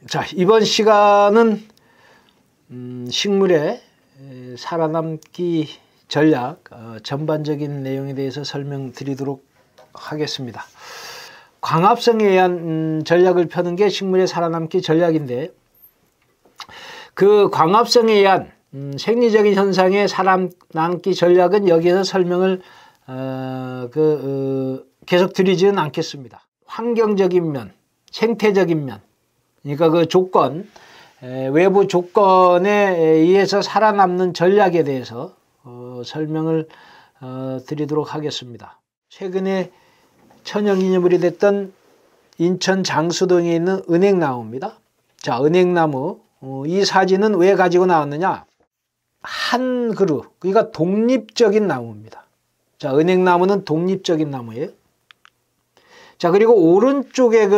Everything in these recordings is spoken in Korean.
자, 이번 시간은 식물의 살아남기 전략 전반적인 내용에 대해서 설명드리도록 하겠습니다. 광합성에 의한 전략을 펴는 게 식물의 살아남기 전략인데, 그 광합성에 의한 생리적인 현상의 살아남기 전략은 여기에서 설명을 계속 드리지는 않겠습니다. 환경적인 면, 생태적인 면, 그러니까 그 조건, 외부 조건에 의해서 살아남는 전략에 대해서 설명을 드리도록 하겠습니다. 최근에 천연기념물이 됐던 인천 장수동에 있는 은행나무입니다. 자, 은행나무, 이 사진은 왜 가지고 나왔느냐? 한 그루, 그러니까 독립적인 나무입니다. 자, 은행나무는 독립적인 나무예요. 자, 그리고 오른쪽에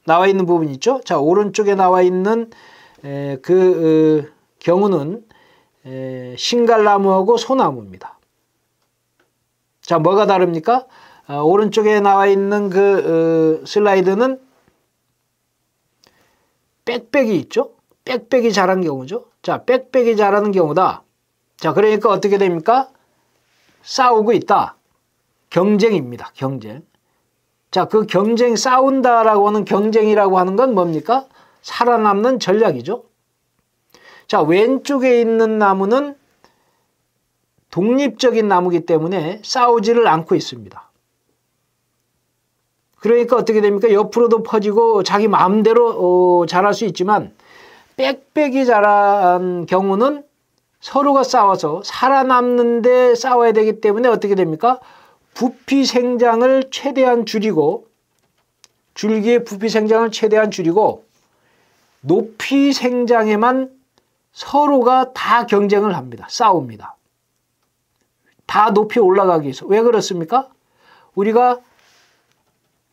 나와 있는 부분 있죠? 자, 오른쪽에 나와 있는 경우는 신갈나무하고 소나무입니다. 자, 뭐가 다릅니까? 오른쪽에 나와 있는 슬라이드는 빽빽이 있죠? 빽빽이 자란 경우죠? 자, 빽빽이 자라는 경우다. 자, 그러니까 어떻게 됩니까? 싸우고 있다. 경쟁입니다. 경쟁. 자, 그 경쟁, 싸운다라고 하는 경쟁이라고 하는 건 뭡니까? 살아남는 전략이죠. 자, 왼쪽에 있는 나무는 독립적인 나무이기 때문에 싸우지를 않고 있습니다. 그러니까 어떻게 됩니까? 옆으로도 퍼지고 자기 마음대로 자랄 수 있지만, 빽빽이 자란 경우는 서로가 싸워서 살아남는데 싸워야 되기 때문에 어떻게 됩니까? 부피 생장을 최대한 줄이고, 줄기의 부피 생장을 최대한 줄이고, 높이 생장에만 서로가 다 경쟁을 합니다. 싸웁니다. 다 높이 올라가기 위해서. 왜 그렇습니까? 우리가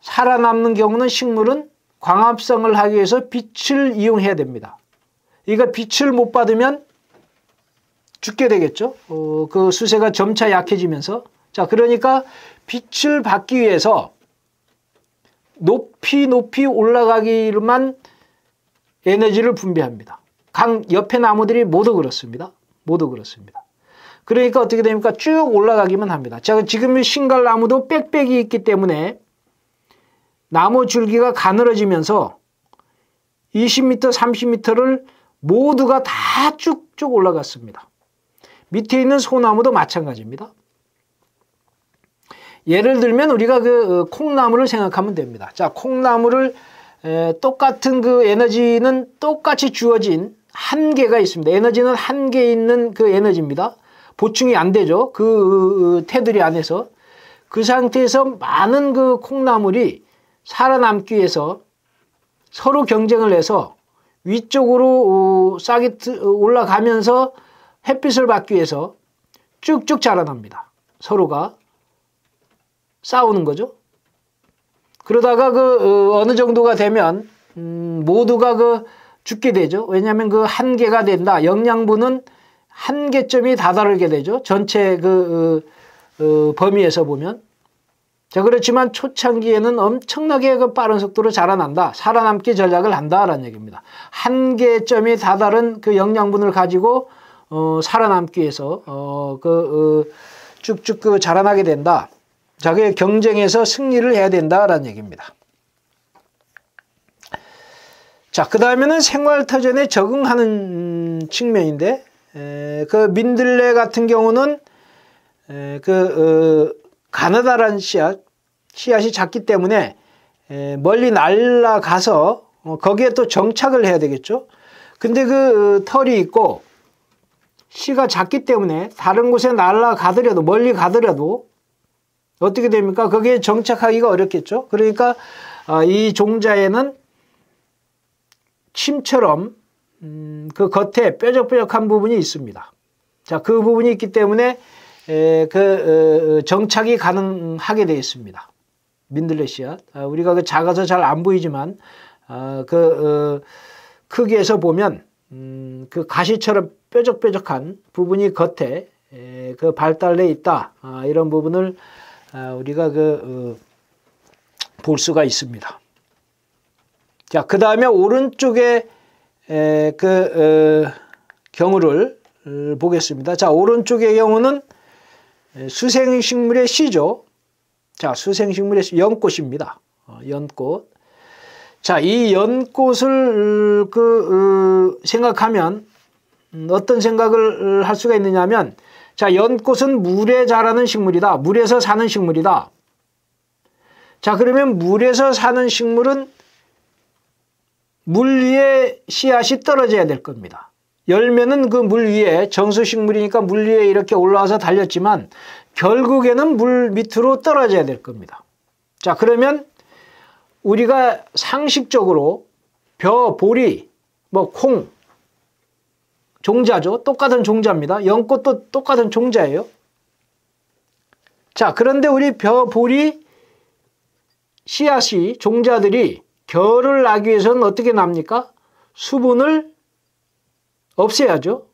살아남는 경우는 식물은 광합성을 하기 위해서 빛을 이용해야 됩니다. 그러니까 빛을 못 받으면 죽게 되겠죠. 그 수세가 점차 약해지면서. 자, 그러니까 빛을 받기 위해서 높이 올라가기로만 에너지를 분비합니다. 옆에 나무들이 모두 그렇습니다. 모두 그렇습니다. 그러니까 어떻게 됩니까? 쭉 올라가기만 합니다. 자, 지금 신갈나무도 빽빽이 있기 때문에 나무 줄기가 가늘어지면서 20m, 30m를 모두가 다 쭉쭉 올라갔습니다. 밑에 있는 소나무도 마찬가지입니다. 예를 들면 우리가 콩나무를 생각하면 됩니다. 자, 콩나무를 똑같은 에너지는 똑같이 주어진 한계가 있습니다. 에너지는 한계 있는 에너지입니다. 보충이 안 되죠. 테두리 안에서. 그 상태에서 많은 콩나물이 살아남기 위해서 서로 경쟁을 해서 위쪽으로 싹이 올라가면서 햇빛을 받기 위해서 쭉쭉 자라납니다. 서로가 싸우는 거죠. 그러다가 어느 정도가 되면 모두가 죽게 되죠. 왜냐하면 한계가 된다. 영양분은 한계점이 다다르게 되죠. 전체 범위에서 보면. 자, 그렇지만 초창기에는 엄청나게 빠른 속도로 자라난다. 살아남기 전략을 한다라는 얘기입니다. 한계점이 다다른 영양분을 가지고 살아남기 위해서 쭉쭉 자라나게 된다. 자, 그 경쟁에서 승리를 해야 된다라는 얘기입니다. 자, 그 다음에는 생활터전에 적응하는 측면인데, 민들레 같은 경우는 가느다란 씨앗이 작기 때문에 멀리 날아가서 거기에 또 정착을 해야 되겠죠. 근데 털이 있고 씨가 작기 때문에 다른 곳에 날아가더라도, 멀리 가더라도 어떻게 됩니까? 거기에 정착하기가 어렵겠죠. 그러니까 이 종자에는 침처럼 겉에 뾰족뾰족한 부분이 있습니다. 자, 그 부분이 있기 때문에 정착이 가능하게 되어 있습니다. 민들레 씨앗. 우리가 작아서 잘 안 보이지만 크기에서 보면 가시처럼 뾰족뾰족한 부분이 겉에 발달돼 있다. 이런 부분을 우리가 볼 수가 있습니다. 자, 그 다음에 오른쪽에 경우를 보겠습니다. 자, 오른쪽의 경우는 수생식물의 씨죠. 자, 수생식물의 씨, 연꽃입니다. 연꽃. 자, 이 연꽃을 생각하면 어떤 생각을 할 수가 있느냐 하면, 자, 연꽃은 물에 자라는 식물이다. 물에서 사는 식물이다. 자, 그러면 물에서 사는 식물은 물 위에 씨앗이 떨어져야 될 겁니다. 열매는 그 물 위에, 정수식물이니까 물 위에 이렇게 올라와서 달렸지만 결국에는 물 밑으로 떨어져야 될 겁니다. 자, 그러면 우리가 상식적으로 벼, 보리, 콩, 종자죠. 똑같은 종자입니다. 연꽃도 똑같은 종자예요. 자, 그런데 우리 벼, 보리, 씨앗이, 종자들이 결을 나기 위해서는 어떻게 납니까? 수분을 없애야죠.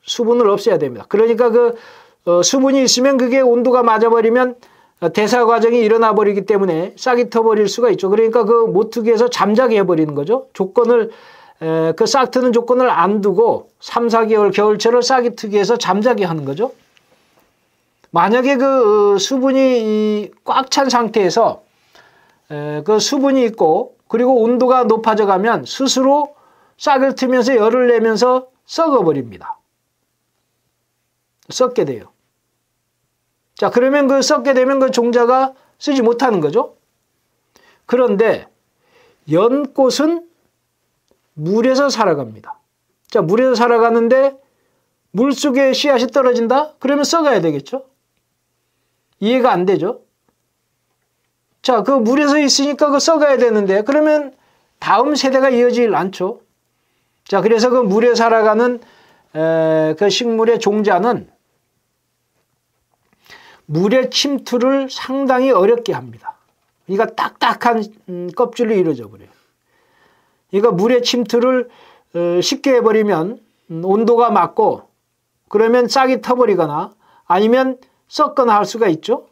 수분을 없애야 됩니다. 그러니까 수분이 있으면 그게 온도가 맞아버리면 대사 과정이 일어나 버리기 때문에 싹이 터버릴 수가 있죠. 그러니까 그 모퉁이에서 잠자게 해버리는 거죠. 조건을, 싹 트는 조건을 안 두고 3, 4개월 겨울철을 싹이 트기 위해서 잠자게 하는 거죠. 만약에 수분이 꽉 찬 상태에서 수분이 있고 그리고 온도가 높아져 가면 스스로 싹을 트면서 열을 내면서 썩어버립니다. 썩게 돼요. 자, 그러면 썩게 되면 그 종자가 쓰지 못하는 거죠. 그런데 연꽃은 물에서 살아갑니다. 자, 물에서 살아가는데 물속에 씨앗이 떨어진다? 그러면 썩어야 되겠죠. 이해가 안 되죠. 자, 물에서 있으니까 썩어야 되는데 그러면 다음 세대가 이어지질 않죠. 자, 그래서 물에 살아가는 식물의 종자는 물의 침투를 상당히 어렵게 합니다. 그러니까 딱딱한 껍질로 이루어져 버려요. 그러니까 물의 침투를 쉽게 해버리면 온도가 맞고 그러면 싹이 터버리거나 아니면 썩거나 할 수가 있죠.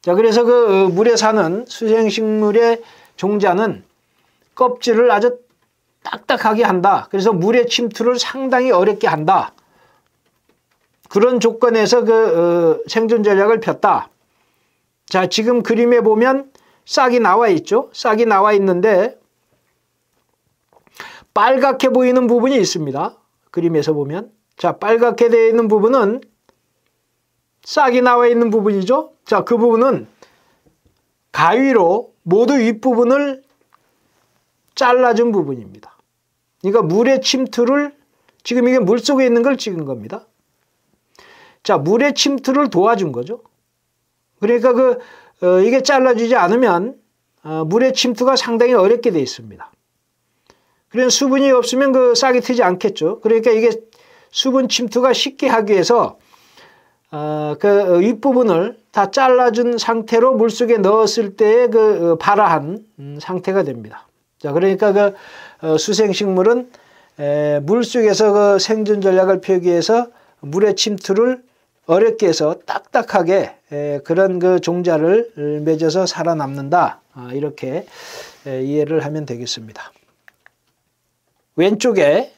자, 그래서 물에 사는 수생식물의 종자는 껍질을 아주 딱딱하게 한다. 그래서 물의 침투를 상당히 어렵게 한다. 그런 조건에서 생존 전략을 폈다. 자, 지금 그림에 보면 싹이 나와 있죠. 싹이 나와 있는데 빨갛게 보이는 부분이 있습니다. 그림에서 보면. 자, 빨갛게 되어 있는 부분은 싹이 나와 있는 부분이죠. 자, 그 부분은 가위로 모두 윗부분을 잘라준 부분입니다. 그러니까 물의 침투를, 지금 이게 물속에 있는 걸 찍은 겁니다. 자, 물의 침투를 도와준 거죠. 그러니까 이게 잘라주지 않으면 물의 침투가 상당히 어렵게 되어 있습니다. 그래서 수분이 없으면 싹이 트지 않겠죠. 그러니까 이게 수분 침투가 쉽게 하기 위해서 윗부분을 다 잘라준 상태로 물속에 넣었을 때의 발아한 상태가 됩니다. 자, 그러니까 수생식물은 물속에서 생존 전략을 펴기 위해서 물의 침투를 어렵게 해서 딱딱하게 그런 종자를 맺어서 살아남는다. 이렇게 이해를 하면 되겠습니다. 왼쪽에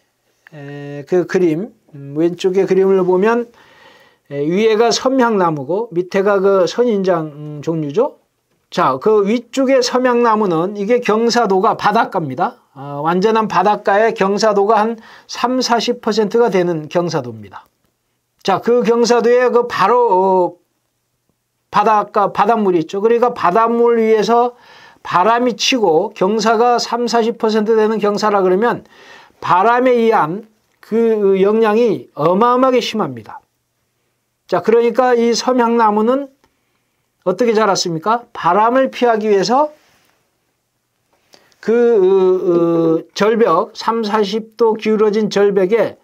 그림, 왼쪽의 그림을 보면 위에가 섬향나무고 밑에가 선인장 종류죠. 자, 위쪽의 섬향나무는 이게 경사도가 바닷가입니다. 완전한 바닷가의 경사도가 한 3, 40%가 되는 경사도입니다. 자, 그 경사도에 바로 바닷물이 있죠. 그러니까 바닷물 위에서 바람이 치고 경사가 3, 40% 되는 경사라 그러면 바람에 의한 그 영향이 어마어마하게 심합니다. 자, 그러니까 이 섬향나무는 어떻게 자랐습니까? 바람을 피하기 위해서 절벽, 3, 40도 기울어진 절벽에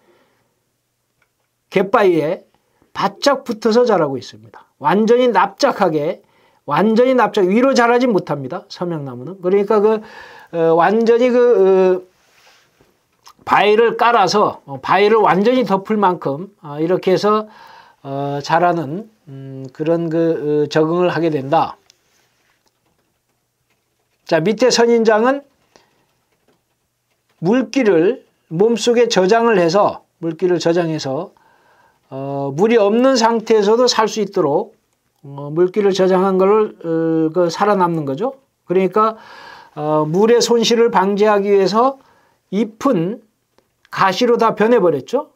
갯바위에 바짝 붙어서 자라고 있습니다. 완전히 납작하게, 위로 자라지 못합니다. 섬향나무는. 그러니까 완전히 바위를 깔아서 바위를 완전히 덮을 만큼 이렇게 해서 자라는 그런 적응을 하게 된다. 자, 밑에 선인장은 물기를 몸속에 저장을 해서 물기를 저장해서 물이 없는 상태에서도 살 수 있도록 물기를 저장한 걸 살아남는 거죠. 그러니까 물의 손실을 방지하기 위해서 잎은 가시로 다 변해버렸죠.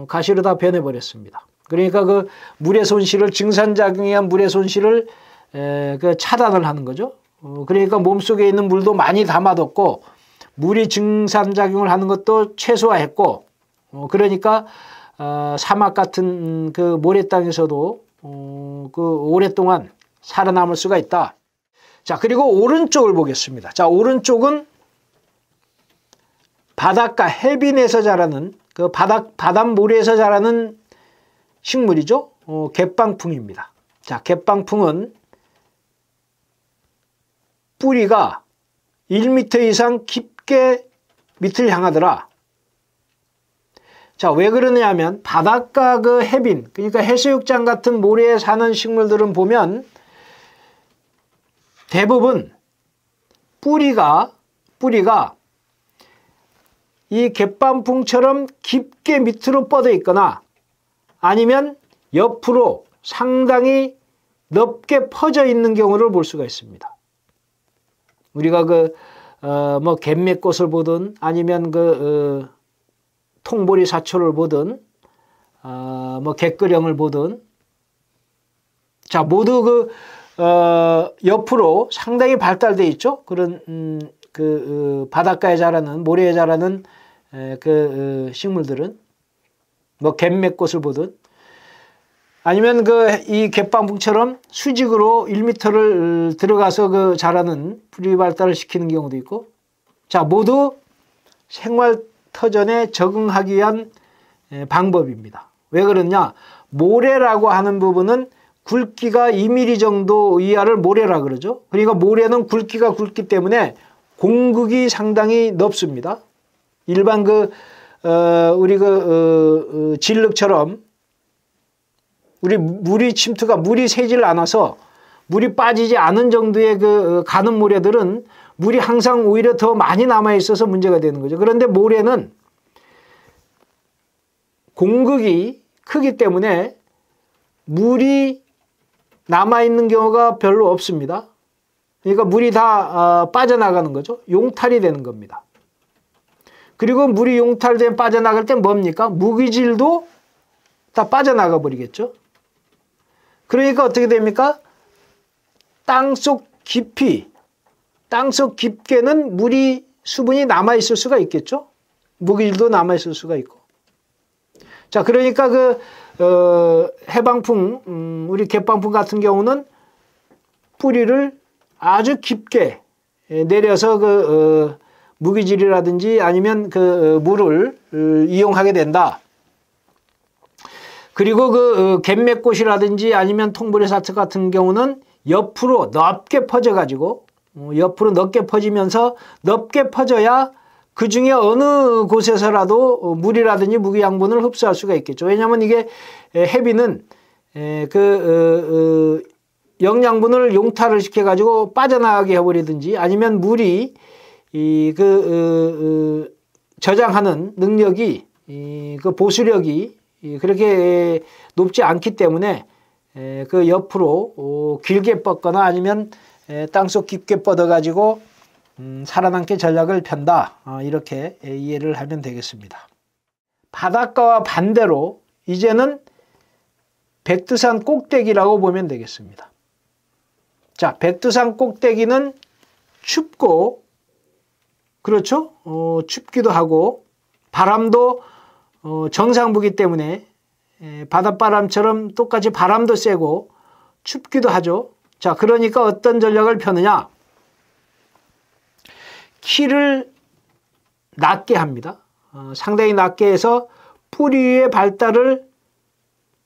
가시로 다 변해버렸습니다. 그러니까 그 물의 손실을 증산작용에 의한 물의 손실을 차단을 하는 거죠. 그러니까 몸속에 있는 물도 많이 담아뒀고 물이 증산작용을 하는 것도 최소화했고 그러니까 사막 같은 그 모래 땅에서도 그 오랫동안 살아남을 수가 있다. 자, 그리고 오른쪽을 보겠습니다. 자, 오른쪽은 바닷가 해변에서 자라는 그 바닷모래에서 자라는 식물이죠. 갯방풍입니다. 자, 갯방풍은 뿌리가 1m 이상 깊게 밑을 향하더라. 자, 왜 그러냐면 바닷가 그 해변, 그러니까 해수욕장 같은 모래에 사는 식물들은 보면 대부분 뿌리가 이 갯방풍처럼 깊게 밑으로 뻗어 있거나 아니면 옆으로 상당히 넓게 퍼져 있는 경우를 볼 수가 있습니다. 우리가 뭐 갯맥꽃을 보든 아니면 통보리 사초를 보든 뭐 갯거령을 보든 자, 모두 옆으로 상당히 발달되어 있죠. 그런 바닷가에 자라는 모래에 자라는 식물들은 뭐 갯맥꽃을 보든 아니면 이 갯방풍처럼 수직으로 1m를 들어가서 자라는 뿌리 발달을 시키는 경우도 있고 자, 모두 생활터전에 적응하기 위한 방법입니다. 왜 그러냐? 모래라고 하는 부분은 굵기가 2mm 정도 이하를 모래라 그러죠. 그러니까 모래는 굵기가 굵기 때문에 공극이 상당히 넓습니다. 일반 우리 진흙처럼 물이 침투가 물이 새질 않아서 물이 빠지지 않은 정도의 가는 모래들은 물이 항상 오히려 더 많이 남아 있어서 문제가 되는 거죠. 그런데 모래는 공극이 크기 때문에 물이 남아있는 경우가 별로 없습니다. 그러니까 물이 다 빠져나가는 거죠. 용탈이 되는 겁니다. 그리고 물이 용탈되면 빠져나갈 때 뭡니까? 무기질도 다 빠져나가 버리겠죠. 그러니까 어떻게 됩니까? 땅속 깊게는 수분이 남아있을 수가 있겠죠. 무기질도 남아있을 수가 있고. 자, 그러니까 해방풍, 우리 갯방풍 같은 경우는 뿌리를 아주 깊게 내려서 무기질이라든지 아니면 물을 이용하게 된다. 그리고 갯맥꽃이라든지 아니면 통보리사트 같은 경우는 옆으로 넓게 퍼져가지고 옆으로 넓게 퍼지면서 넓게 퍼져야 그 중에 어느 곳에서라도 물이라든지 무기 양분을 흡수할 수가 있겠죠. 왜냐하면 이게 해비는 영양분을 용탈을 시켜가지고 빠져나가게 해버리든지 아니면 물이 저장하는 능력이 보수력이 그렇게 높지 않기 때문에 옆으로 길게 뻗거나 아니면 땅속 깊게 뻗어가지고 살아남게 전략을 편다. 이렇게 이해를 하면 되겠습니다. 바닷가와 반대로 이제는 백두산 꼭대기라고 보면 되겠습니다. 자, 백두산 꼭대기는 춥고 그렇죠? 춥기도 하고 바람도 정상부기 때문에 바닷바람처럼 똑같이 바람도 세고 춥기도 하죠. 자, 그러니까 어떤 전략을 펴느냐? 키를 낮게 합니다. 상당히 낮게 해서 뿌리의 발달을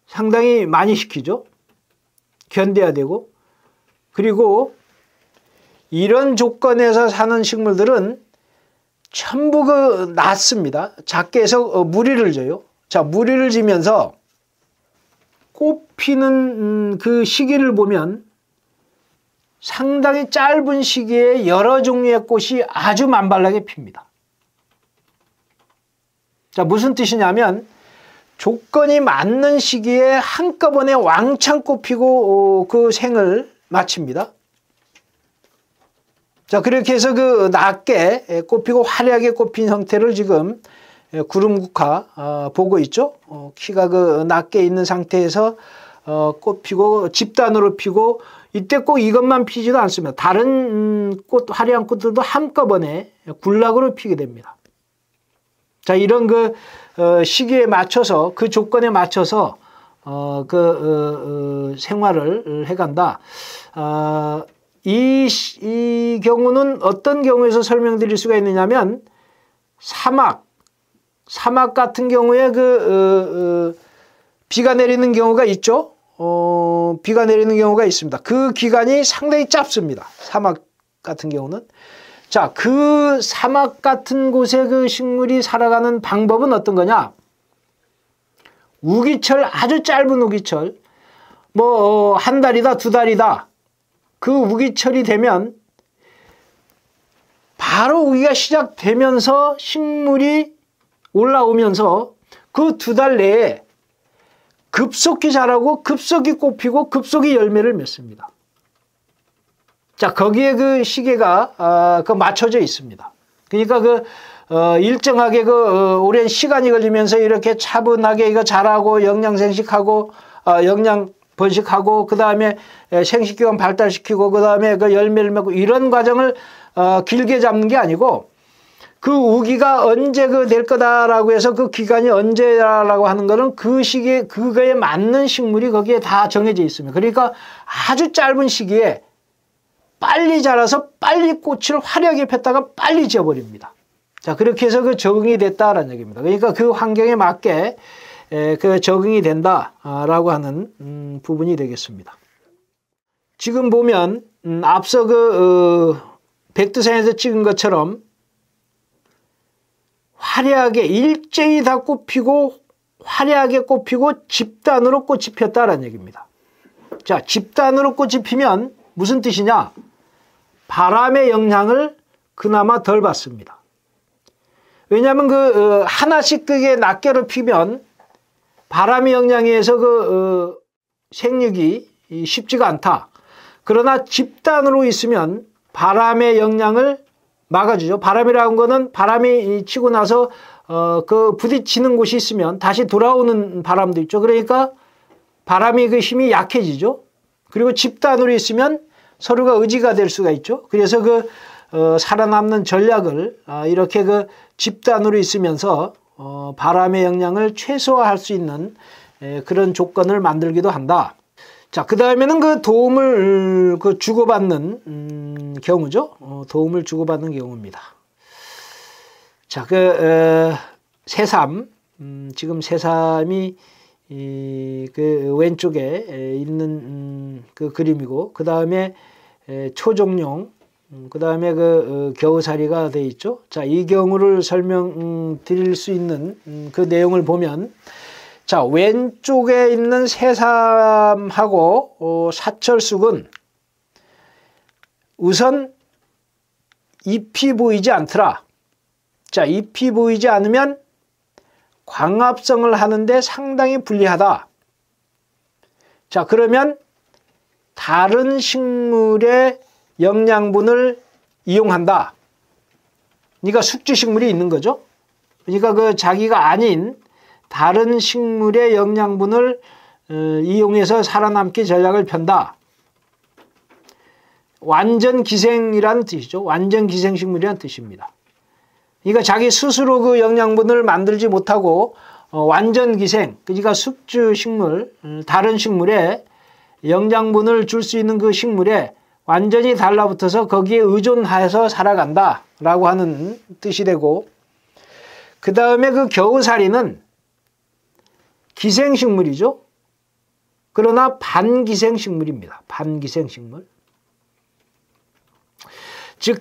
상당히 많이 시키죠. 견뎌야 되고. 그리고 이런 조건에서 사는 식물들은 전부 낮습니다. 작게 해서 무리를 져요. 자, 무리를 지면서 꽃 피는 그 시기를 보면 상당히 짧은 시기에 여러 종류의 꽃이 아주 만발하게 핍니다. 자, 무슨 뜻이냐면 조건이 맞는 시기에 한꺼번에 왕창 꽃피고 그 생을 마칩니다. 자, 그렇게 해서 그 낮게 꽃피고 화려하게 꽃핀 형태를 지금 구름국화 보고 있죠. 키가 그 낮게 있는 상태에서 꽃피고 집단으로 피고, 이때 꼭 이것만 피지도 않습니다. 다른 꽃, 화려한 꽃들도 한꺼번에 군락으로 피게 됩니다. 자, 이런 그 시기에 맞춰서, 그 조건에 맞춰서 생활을 해간다. 이 경우는 어떤 경우에서 설명드릴 수가 있느냐면, 사막 같은 경우에 비가 내리는 경우가 있죠. 비가 내리는 경우가 있습니다. 그 기간이 상당히 짧습니다. 사막 같은 경우는. 자, 그 사막 같은 곳에 그 식물이 살아가는 방법은 어떤 거냐? 우기철, 아주 짧은 우기철, 한 달이다, 두 달이다. 그 우기철이 되면 바로 우기가 시작되면서 식물이 올라오면서 그 두 달 내에 급속히 자라고 급속히 꽃피고 급속히 열매를 맺습니다. 자, 거기에 그 시계가 맞춰져 있습니다. 그러니까 일정하게 오랜 시간이 걸리면서 이렇게 차분하게 이거 자라고 영양생식하고 영양 번식하고 그 다음에 생식기관 발달시키고 그 다음에 그 열매를 맺고 이런 과정을 길게 잡는 게 아니고, 그 우기가 언제 될 거다라고 해서 그 기간이 언제라고 하는 거는 그 시기에 그거에 맞는 식물이 거기에 다 정해져 있습니다. 그러니까 아주 짧은 시기에 빨리 자라서 빨리 꽃을 화려하게 폈다가 빨리 지어버립니다. 자, 그렇게 해서 적응이 됐다라는 얘기입니다. 그러니까 그 환경에 맞게 적응이 된다라고 하는 부분이 되겠습니다. 지금 보면 앞서 백두산에서 찍은 것처럼 화려하게 일제히 다 꽃피고 화려하게 꽃피고 집단으로 꽃이 폈다라는 얘기입니다. 자, 집단으로 꽃이 피면 무슨 뜻이냐? 바람의 영향을 그나마 덜 받습니다. 왜냐하면 하나씩 그게 낱개로 피면 바람의 영향에 의해서 생육이 쉽지가 않다. 그러나 집단으로 있으면 바람의 영향을 막아주죠. 바람이라는 거는 바람이 치고 나서 부딪히는 곳이 있으면 다시 돌아오는 바람도 있죠. 그러니까 바람이 그 힘이 약해지죠. 그리고 집단으로 있으면 서로가 의지가 될 수가 있죠. 그래서 살아남는 전략을 이렇게 집단으로 있으면서 바람의 영향을 최소화할 수 있는 그런 조건을 만들기도 한다. 자, 그 다음에는 도움을 주고받는 경우죠. 도움을 주고받는 경우입니다. 자, 새삼, 지금 새삼이 왼쪽에 있는 그림이고, 그 다음에 초종용, 그 다음에 겨우살이가 되어 있죠. 자, 이 경우를 설명드릴 수 있는 그 내용을 보면, 자, 왼쪽에 있는 새삼하고 사철쑥은 우선 잎이 보이지 않더라. 자, 잎이 보이지 않으면 광합성을 하는데 상당히 불리하다. 자, 그러면 다른 식물의 영양분을 이용한다. 그러니까 숙주식물이 있는 거죠. 그러니까 자기가 아닌 다른 식물의 영양분을 이용해서 살아남기 전략을 편다. 완전기생이라는 뜻이죠. 완전기생식물이라는 뜻입니다. 그러니까 자기 스스로 그 영양분을 만들지 못하고 완전기생, 그러니까 숙주식물, 다른 식물에 영양분을 줄 수 있는 그 식물에 완전히 달라붙어서 거기에 의존해서 살아간다라고 하는 뜻이 되고, 그 다음에 겨우살이는 기생식물이죠. 그러나 반기생식물입니다. 반기생식물. 즉,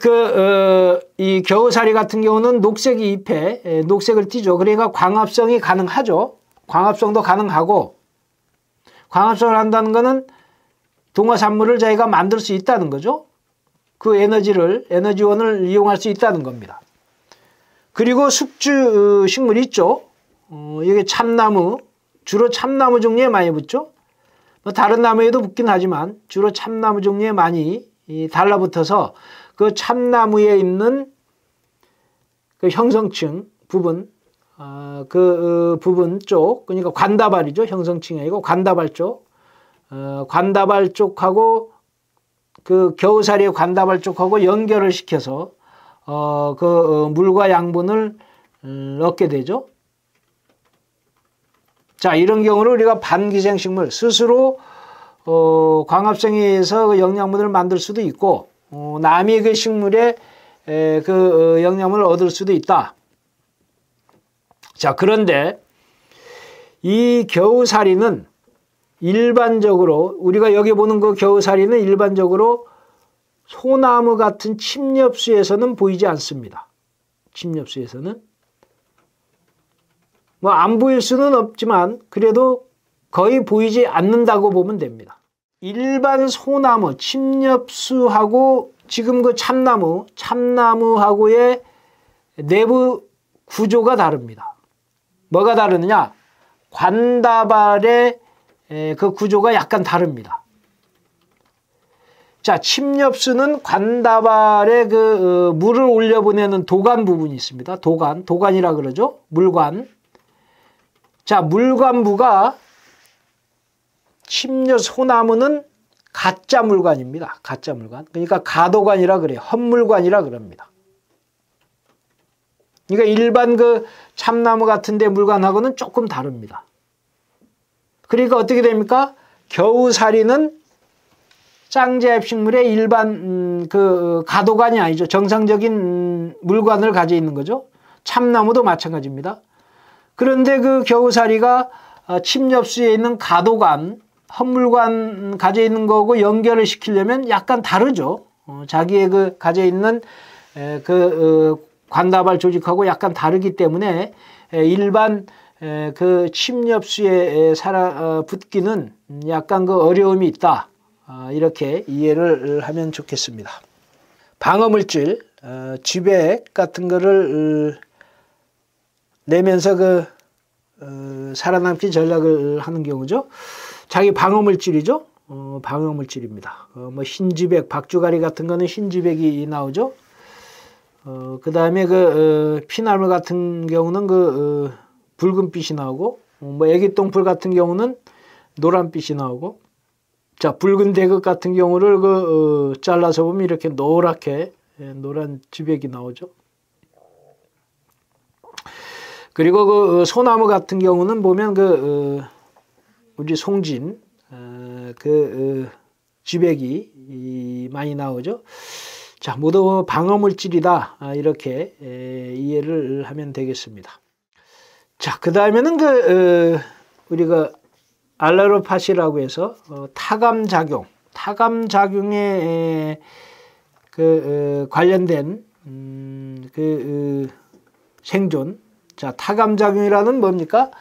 이 겨우살이 같은 경우는 녹색이 잎에 녹색을 띠죠. 그러니까 광합성이 가능하죠. 광합성도 가능하고, 광합성을 한다는 것은 동화산물을 자기가 만들 수 있다는 거죠. 그 에너지원을 이용할 수 있다는 겁니다. 그리고 숙주식물이 있죠. 이게 참나무, 주로 참나무 종류에 많이 붙죠. 뭐 다른 나무에도 붙긴 하지만 주로 참나무 종류에 많이 달라붙어서 그 참나무에 있는 그 형성층 부분, 그 부분 쪽, 그러니까 관다발이죠. 형성층이 아니고 관다발 쪽, 관다발 쪽하고 그 겨우살이의 관다발 쪽하고 연결을 시켜서 물과 양분을 얻게 되죠. 자, 이런 경우를 우리가 반기생식물, 스스로 광합성에 의해서 영양분을 만들 수도 있고, 남의 그 식물에 영양분을 얻을 수도 있다. 자, 그런데 이 겨우살이는 일반적으로, 우리가 여기 보는 그 겨우살이는 일반적으로 소나무 같은 침엽수에서는 보이지 않습니다. 침엽수에서는. 뭐 안 보일 수는 없지만 그래도 거의 보이지 않는다고 보면 됩니다. 일반 소나무, 침엽수하고 지금 그 참나무하고의 내부 구조가 다릅니다. 뭐가 다르느냐? 관다발의 그 구조가 약간 다릅니다. 자, 침엽수는 관다발에 그 물을 올려보내는 도관 부분이 있습니다. 도관이라 그러죠. 물관. 자, 물관부가 소나무는 가짜 물관입니다. 가짜 물관. 그러니까 가도관이라 그래요. 헛물관이라 그럽니다. 그러니까 일반 그 참나무 같은 데 물관하고는 조금 다릅니다. 그러니까 어떻게 됩니까? 겨우살이는 짱제합식물의 일반 그 가도관이 아니죠. 정상적인 물관을 가지고 있는 거죠. 참나무도 마찬가지입니다. 그런데 그 겨우살이가 침엽수에 있는 가도관, 헛물관 가지고 있는 거고 연결을 시키려면 약간 다르죠. 자기의 그 가지고 있는 관다발 조직하고 약간 다르기 때문에 일반 그 침엽수에 붙기는 약간 그 어려움이 있다. 이렇게 이해를 하면 좋겠습니다. 방어물질, 쥐백 같은 거를 내면서 살아남기 전략을 하는 경우죠. 자기 방어물질이죠. 방어물질입니다. 뭐 흰쥐백, 박주가리 같은 거는 흰쥐백이 나오죠. 그 다음에 피나물 같은 경우는 붉은빛이 나오고, 뭐 애기똥풀 같은 경우는 노란빛이 나오고, 자, 붉은 대극 같은 경우를 잘라서 보면 이렇게 노랗게 노란 쥐백이 나오죠. 그리고 소나무 같은 경우는 보면 우리 송진 쥐백이 많이 나오죠. 자, 모두 방어물질이다. 이렇게 이해를 하면 되겠습니다. 자, 그 다음에는 우리가 알레로파시라고 해서 타감작용에 관련된 생존. 자, 타감작용이라는 뭡니까?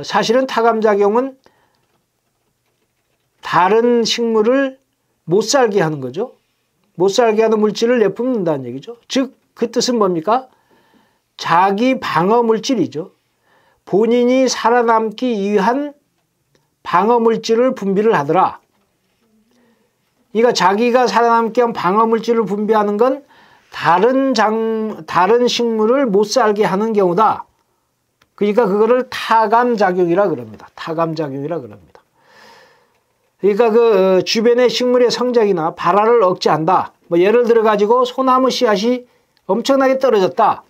사실은 타감작용은 다른 식물을 못 살게 하는 거죠. 못 살게 하는 물질을 내뿜는다는 얘기죠. 즉, 그 뜻은 뭡니까? 자기 방어물질이죠. 본인이 살아남기 위한 방어물질을 분비를 하더라. 그러니까 자기가 살아남기 위한 방어물질을 분비하는 건 다른 식물을 못 살게 하는 경우다. 그러니까 그거를 타감작용이라 그럽니다. 타감작용이라 그럽니다. 그러니까 주변의 식물의 성장이나 발화를 억제한다. 뭐 예를 들어 가지고 소나무 씨앗이 엄청나게 떨어졌다.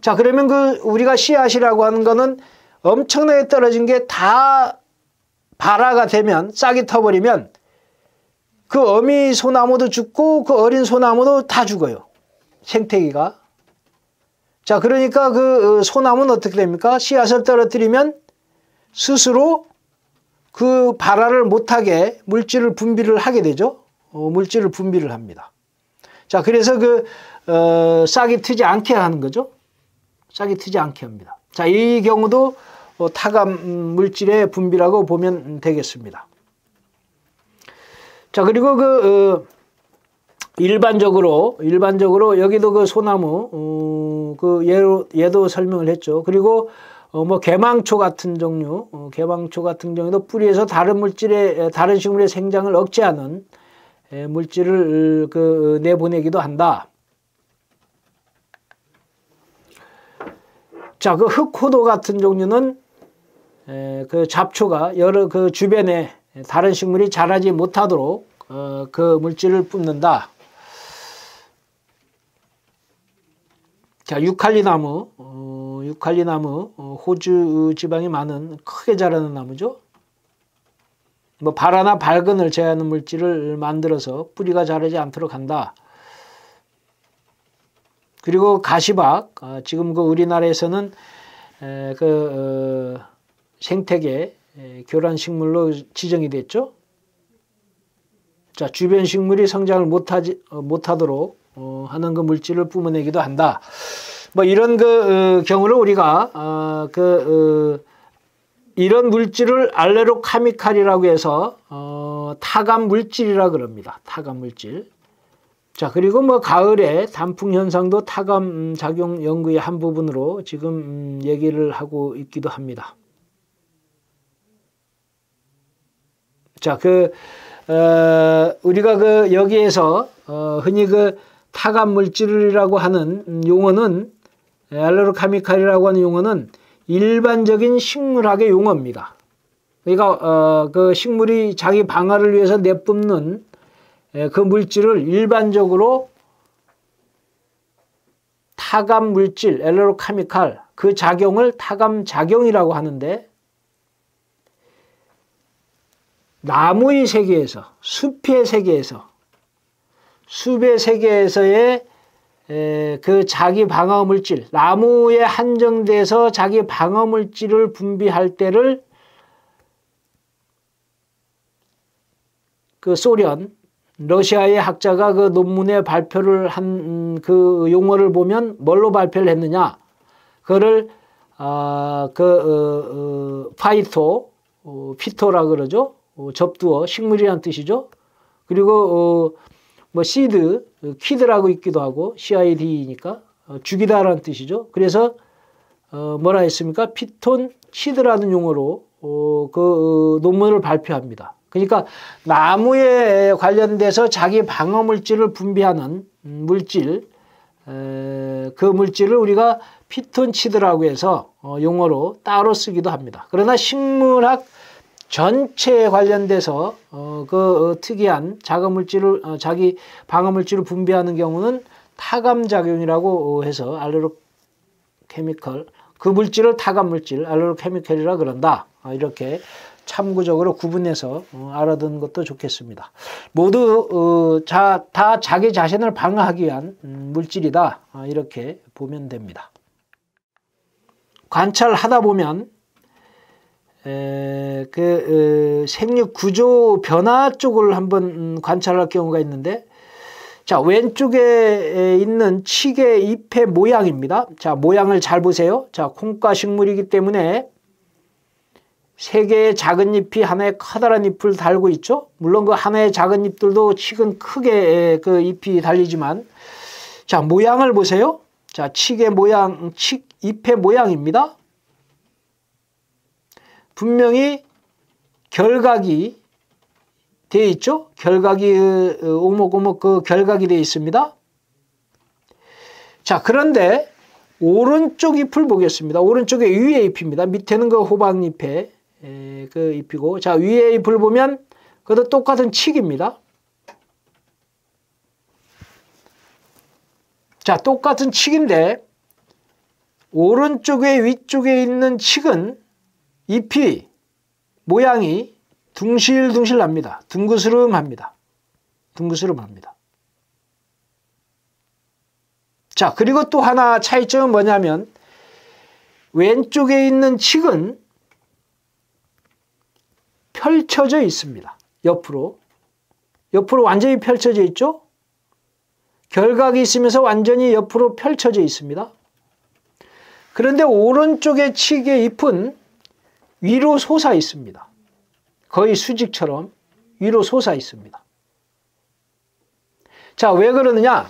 자, 그러면 우리가 씨앗이라고 하는 거는 엄청나게 떨어진 게 다 발화가 되면, 싹이 터버리면 그 어미 소나무도 죽고 그 어린 소나무도 다 죽어요. 생태계가. 자, 그러니까 소나무는 어떻게 됩니까? 씨앗을 떨어뜨리면 스스로 그 발화를 못하게 물질을 분비를 하게 되죠. 물질을 분비를 합니다. 자, 그래서 싹이 트지 않게 하는 거죠. 싹이 트지 않게 합니다. 자, 이 경우도 타감 물질의 분비라고 보면 되겠습니다. 자, 그리고 일반적으로 여기도 그 소나무 얘도 설명을 했죠. 그리고 뭐 개망초 같은 종류, 개망초 같은 경우도 뿌리에서 다른 식물의 생장을 억제하는 물질을 내보내기도 한다. 자, 그 흑호도 같은 종류는 그 잡초가 여러 주변에 다른 식물이 자라지 못하도록 그 물질을 뿜는다. 자, 유칼리나무, 호주 지방이 많은 크게 자라는 나무죠. 뭐 발화나 발근을 제어하는 물질을 만들어서 뿌리가 자라지 않도록 한다. 그리고 가시박, 지금 우리나라에서는 생태계 교란 식물로 지정이 됐죠. 자, 주변 식물이 성장을 못하도록 하는 그 물질을 뿜어내기도 한다. 뭐 이런 경우를 우리가 이런 물질을 알레로카미칼이라고 해서 타감 물질이라 그럽니다. 타감 물질. 자, 그리고 뭐 가을에 단풍 현상도 타감 작용 연구의 한 부분으로 지금 얘기를 하고 있기도 합니다. 자, 우리가 여기에서 흔히 타감 물질이라고 하는 용어는 알레로카미칼이라고 하는 용어는 일반적인 식물학의 용어입니다. 그러니까 식물이 자기 방화를 위해서 내뿜는 그 물질을 일반적으로 타감 물질, 알레로카미칼, 그 작용을 타감 작용이라고 하는데, 나무의 세계에서, 숲의 세계에서, 숲의 세계에서의 그 자기 방어 물질, 나무에 한정돼서 자기 방어 물질을 분비할 때를 소련, 러시아의 학자가 그 논문에 발표를 한 그 용어를 보면 뭘로 발표를 했느냐? 그거를 피토라 그러죠. 접두어, 식물이란 뜻이죠. 그리고 뭐 시드, 키드라고 있기도 하고 CID니까 죽이다라는 뜻이죠. 그래서 뭐라 했습니까? 피톤 치드라는 용어로 논문을 발표합니다. 그러니까 나무에 관련돼서 자기 방어 물질을 분비하는 물질, 그 물질을 우리가 피톤치드라고 해서 용어로 따로 쓰기도 합니다. 그러나 식물학 전체에 관련돼서 특이한 자기 방어 물질을 분비하는 경우는 타감작용이라고 해서 알레로케미컬, 그 물질을 타감물질, 알레로케미컬이라 그런다. 이렇게 참고적으로 구분해서 알아두는 것도 좋겠습니다. 모두 다 자기 자신을 방어하기 위한 물질이다. 이렇게 보면 됩니다. 관찰하다 보면 생육 구조 변화 쪽을 한번 관찰할 경우가 있는데, 자, 왼쪽에 있는 칡의 잎의 모양입니다. 자, 모양을 잘 보세요. 자, 콩과 식물이기 때문에 세 개의 작은 잎이 하나의 커다란 잎을 달고 있죠. 물론 그 하나의 작은 잎들도 칡은 크게 그 잎이 달리지만, 자, 모양을 보세요. 자, 칡의 모양, 잎의 모양입니다. 분명히 결각이 되어 있죠. 결각이 오목오목 결각이 되어 있습니다. 자, 그런데 오른쪽 잎을 보겠습니다. 오른쪽에 위의 잎입니다. 밑에는 호박잎의 그 잎이고, 자, 위의 잎을 보면 그것도 똑같은 칡입니다. 자, 똑같은 칡인데 오른쪽에 위쪽에 있는 칡은 잎이 모양이 둥실둥실 납니다. 둥그스름합니다. 자, 그리고 또 하나 차이점은 뭐냐면 왼쪽에 있는 칡은 펼쳐져 있습니다. 옆으로 완전히 펼쳐져 있죠. 결각이 있으면서 완전히 옆으로 펼쳐져 있습니다. 그런데 오른쪽의 칡의 잎은 위로 솟아 있습니다. 거의 수직처럼 위로 솟아 있습니다. 자, 왜 그러느냐?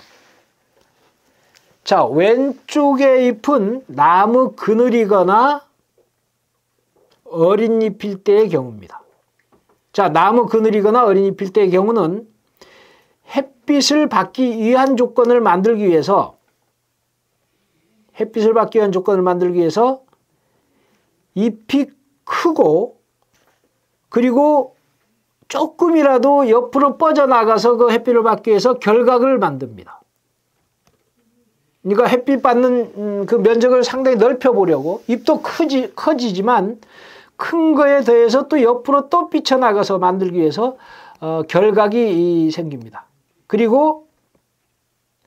자, 왼쪽의 잎은 나무 그늘이거나 어린 잎일 때의 경우입니다. 자, 나무 그늘이거나 어린 잎일 때의 경우는 햇빛을 받기 위한 조건을 만들기 위해서 잎이 크고 그리고 조금이라도 옆으로 뻗어나가서 그 햇빛을 받기 위해서 결각을 만듭니다. 그러니까 햇빛 받는 그 면적을 상당히 넓혀보려고 잎도 커지지만 큰 거에 대해서 또 옆으로 또 삐쳐나가서 만들기 위해서 결각이 생깁니다. 그리고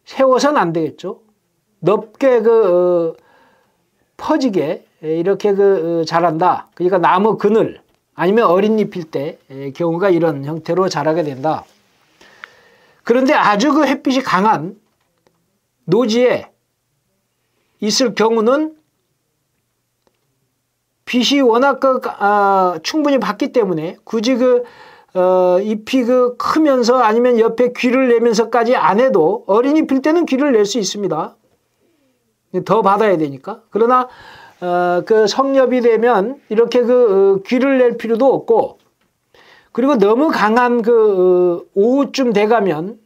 세워서는 안 되겠죠. 넓게 퍼지게 이렇게 자란다. 그러니까 나무 그늘 아니면 어린 잎일 때 경우가 이런 형태로 자라게 된다. 그런데 아주 그 햇빛이 강한 노지에 있을 경우는 빛이 워낙 충분히 받기 때문에 굳이 잎이 크면서 아니면 옆에 귀를 내면서까지 안 해도 어린 잎일 때는 귀를 낼 수 있습니다. 더 받아야 되니까. 그러나 성엽이 되면 이렇게 귀를 낼 필요도 없고, 그리고 너무 강한 오후쯤 돼가면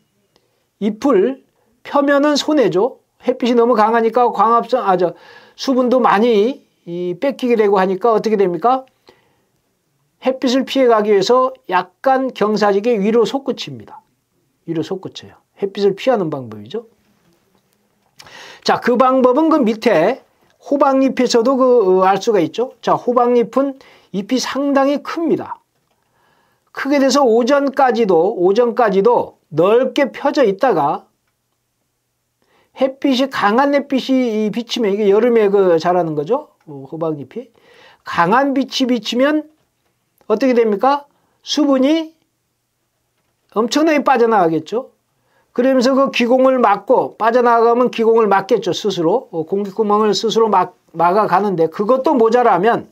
잎을 펴면은 손해죠. 햇빛이 너무 강하니까 수분도 많이 뺏기게 되고 하니까 어떻게 됩니까? 햇빛을 피해가기 위해서 약간 경사지게 위로 솟구칩니다. 위로 솟구쳐요. 햇빛을 피하는 방법이죠. 자, 그 방법은 그 밑에 호박잎에서도 알 수가 있죠. 자, 호박잎은 잎이 상당히 큽니다. 크게 돼서 오전까지도 넓게 펴져 있다가 강한 햇빛이 비치면, 이게 여름에 자라는 거죠. 호박잎이. 강한 빛이 비치면 어떻게 됩니까? 수분이 엄청나게 빠져나가겠죠. 그러면서 그 기공을 막고, 빠져나가면 기공을 막겠죠. 스스로. 공기구멍을 스스로 막아가는데 그것도 모자라면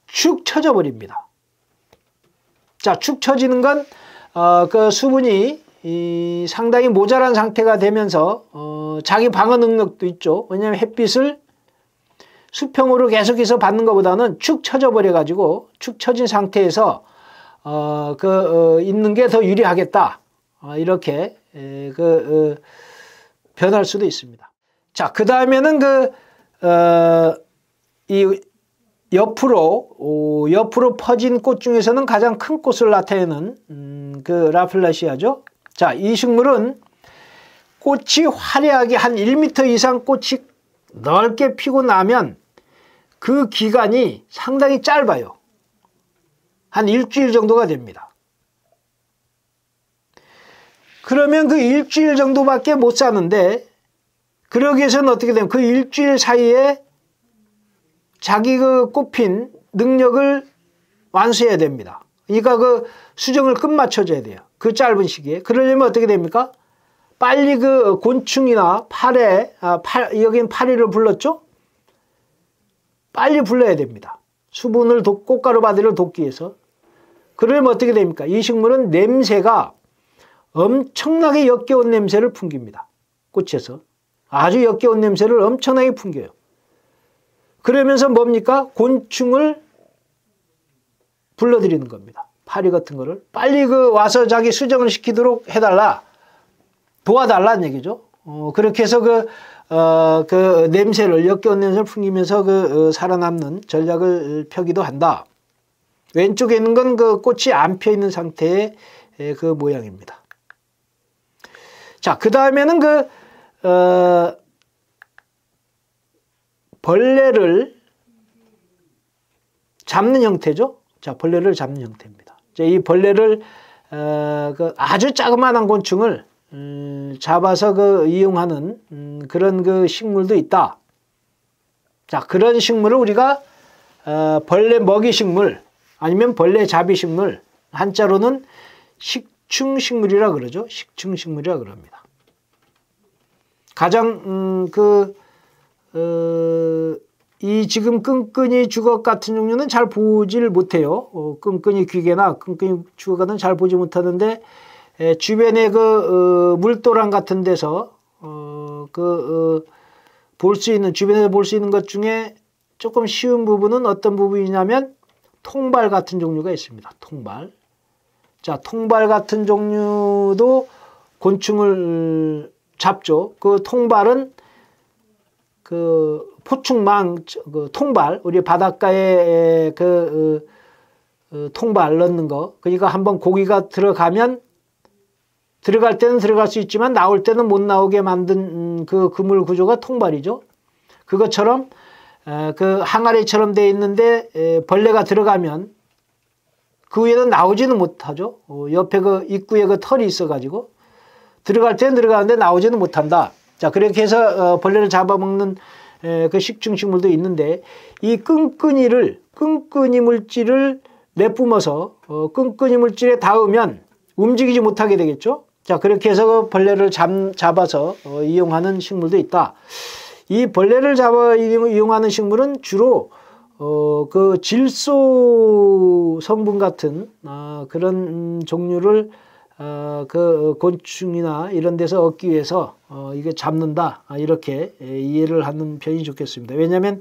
축 처져 버립니다. 자, 축 처지는 건 그 수분이 상당히 모자란 상태가 되면서 자기 방어 능력도 있죠. 왜냐하면 햇빛을 수평으로 계속해서 받는 것보다는 축 처져 버려 가지고 축 처진 상태에서 있는 게 더 유리하겠다. 이렇게 변할 수도 있습니다. 자, 그 다음에는 이 옆으로 퍼진 꽃 중에서는 가장 큰 꽃을 나타내는 라플라시아죠. 자, 이 식물은 꽃이 화려하게 한 1m 이상 꽃이 넓게 피고 나면 그 기간이 상당히 짧아요. 한 일주일 정도가 됩니다. 그러면 그 일주일 정도밖에 못 사는데, 그러기 위해서는 어떻게 되면 그 일주일 사이에 자기 꽃핀 능력을 완수해야 됩니다. 그러니까 수정을 끝마쳐줘야 돼요. 그 짧은 시기에. 그러려면 어떻게 됩니까? 빨리 곤충이나 여긴 파리를 불렀죠? 빨리 불러야 됩니다. 수분을 꽃가루 바디를 돕기 위해서. 그러면 어떻게 됩니까? 이 식물은 냄새가 엄청나게 역겨운 냄새를 풍깁니다. 꽃에서. 아주 역겨운 냄새를 엄청나게 풍겨요. 그러면서 뭡니까? 곤충을 불러들이는 겁니다. 파리 같은 거를. 빨리 와서 자기 수정을 시키도록 해달라. 도와달라는 얘기죠. 그렇게 해서 냄새를, 역겨운 냄새를 풍기면서 살아남는 전략을 펴기도 한다. 왼쪽에 있는 건 꽃이 안 펴 있는 상태의 모양입니다. 자, 그 다음에는 벌레를 잡는 형태죠. 자, 벌레를 잡는 형태입니다. 자, 이 벌레를 아주 자그마한 곤충을 잡아서 이용하는 그런 식물도 있다. 자, 그런 식물을 우리가 벌레 먹이 식물 아니면 벌레 잡이 식물, 한자로는 식충식물이라 그러죠. 식충식물이라 그럽니다. 가장 이 지금 끈끈이 주걱 같은 종류는 잘 보질 못해요. 끈끈이 귀개나 끈끈이 주걱 같은 잘 보지 못하는데, 주변에 물도랑 같은 데서 볼 수 있는, 주변에서 볼 수 있는 것 중에 조금 쉬운 부분은 어떤 부분이냐면 통발 같은 종류가 있습니다. 통발. 자, 통발 같은 종류도 곤충을 잡죠. 그 통발은 포충망, 통발, 우리 바닷가에 통발 넣는 거. 그러니까 한번 고기가 들어가면 들어갈 때는 들어갈 수 있지만 나올 때는 못 나오게 만든 그 그물 구조가 통발이죠. 그것처럼 항아리처럼 돼 있는데 벌레가 들어가면 그 위에는 나오지는 못하죠. 옆에 입구에 털이 있어가지고 들어갈 때는 들어가는데 나오지는 못한다. 자, 그렇게 해서 벌레를 잡아먹는 식충식물도 있는데 이 끈끈이 물질을 내뿜어서 끈끈이 물질에 닿으면 움직이지 못하게 되겠죠. 자, 그렇게 해서 벌레를 잡아서 이용하는 식물도 있다. 이 벌레를 잡아 이용하는 식물은 주로 질소 성분 같은 그런 종류를 곤충이나 이런 데서 얻기 위해서 이게 잡는다, 이렇게 이해를 하는 편이 좋겠습니다. 왜냐하면